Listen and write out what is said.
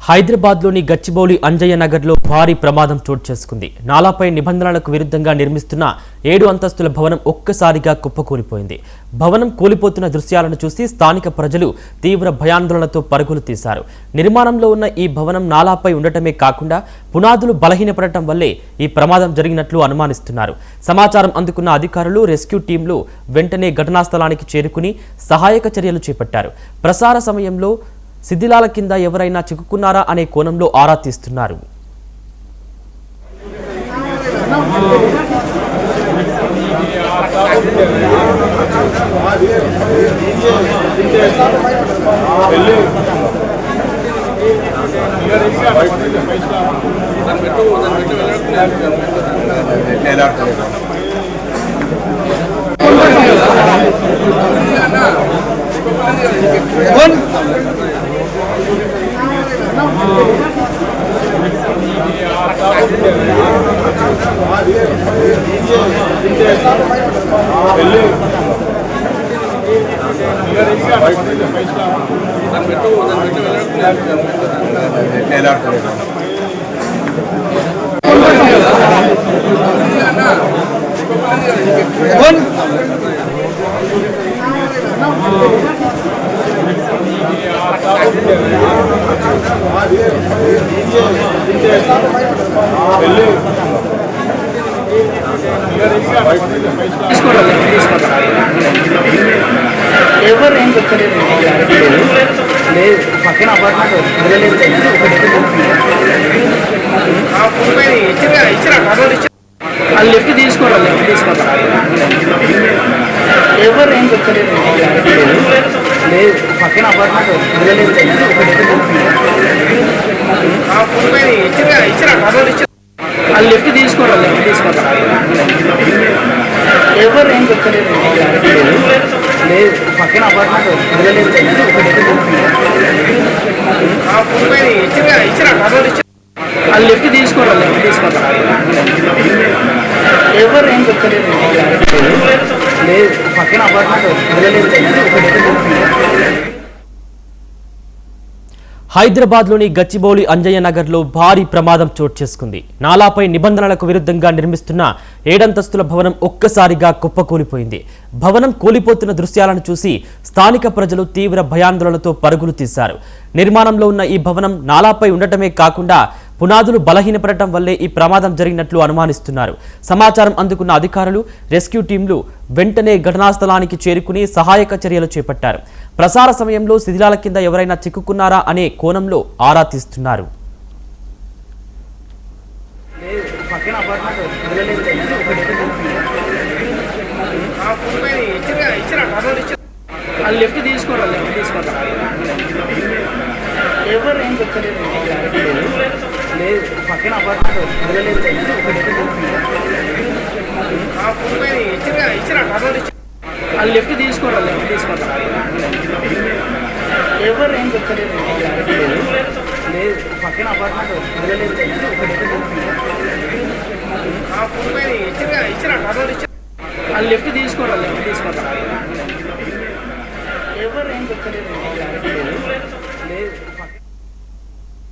హైదరాబాద్లోని గచ్చిబౌలి అంజయ్య నగర్లో భారీ ప్రమాదం చోటు చేసుకుంది. నాలాపై నిబంధనలకు విరుద్ధంగా నిర్మిస్తున్న 7 అంతస్తుల భవనం ఒక్కసారిగా కుప్పకూలిపోయింది. భవనం కూలిపోతున్న దృశ్యాలను చూసి స్థానిక ప్రజలు తీవ్ర భయాందోళనతో పరుగులు తీశారు. నిర్మాణంలో ఉన్న ఈ భవనం నాలాపై ఉండటమే కాకుండా పునాదులు బలహీనపడటం వల్లే ఈ ప్రమాదం జరిగినట్లు అనుమానిస్తున్నారు. సమాచారం అందుకున్న అధికారులు, రెస్క్యూ టీంలు వెంటనే ఘటనా స్థలానికి చేరుకుని సహాయక చర్యలు చేపట్టారు. ప్రసార సమయంలో శిథిలాల కింద ఎవరైనా చిక్కుకున్నారా అనే కోణంలో ఆరా తీస్తున్నారు. ఎవరు ఏం చెప్పలేదు, పక్కన అపార్ట్మెంట్ వాళ్ళు లిఫ్ట్ తీసుకోవాలి, ఎవరు ఏం చెప్పలేదు, పక్కన అపార్ట్మెంట్ వాళ్ళు లిఫ్ట్ తీసుకోవాలి, ఎవరు ఏం చెప్పలేదు, పక్కన అపార్ట్మెంట్ వాళ్ళు లిఫ్ట్ తీసుకోవాలి, ఎవరు ఏం చెప్పలేదు, పక్కన అపార్ట్మెంట్. హైదరాబాద్లోని గచ్చిబౌలి అంజయ్య నగర్లో భారీ ప్రమాదం చోటు చేసుకుంది. నాలాపై నిబంధనలకు విరుద్ధంగా నిర్మిస్తున్న 7 అంతస్తుల భవనం ఒక్కసారిగా కుప్పకూలిపోయింది. భవనం కూలిపోతున్న దృశ్యాలను చూసి స్థానిక ప్రజలు తీవ్ర భయాందోళనతో పరుగులు తీశారు. నిర్మాణంలో ఉన్న ఈ భవనం నాలాపై ఉండటమే కాకుండా పునాదులు బలహీనపడటం వల్లే ఈ ప్రమాదం జరిగినట్లు అనుమానిస్తున్నారు. సమాచారం అందుకున్న అధికారులు, రెస్క్యూ టీంలు వెంటనే ఘటనా స్థలానికి చేరుకుని సహాయక చర్యలు చేపట్టారు. ప్రసార సమయంలో శిథిలాల కింద ఎవరైనా చిక్కుకున్నారా అనే కోణంలో ఆరా తీస్తున్నారు. లిఫ్ట్ తీసుకోవాలి, ఎవరు ఏం చెప్పలేదు, పక్కన అపార్ట్మెంట్ వాళ్ళు లిఫ్ట్ తీసుకోవాలి, ఎవరు ఏం చెప్పలేదు, పక్కన అపార్ట్మెంట్ వాళ్ళు లిఫ్ట్ తీసుకోవాలి,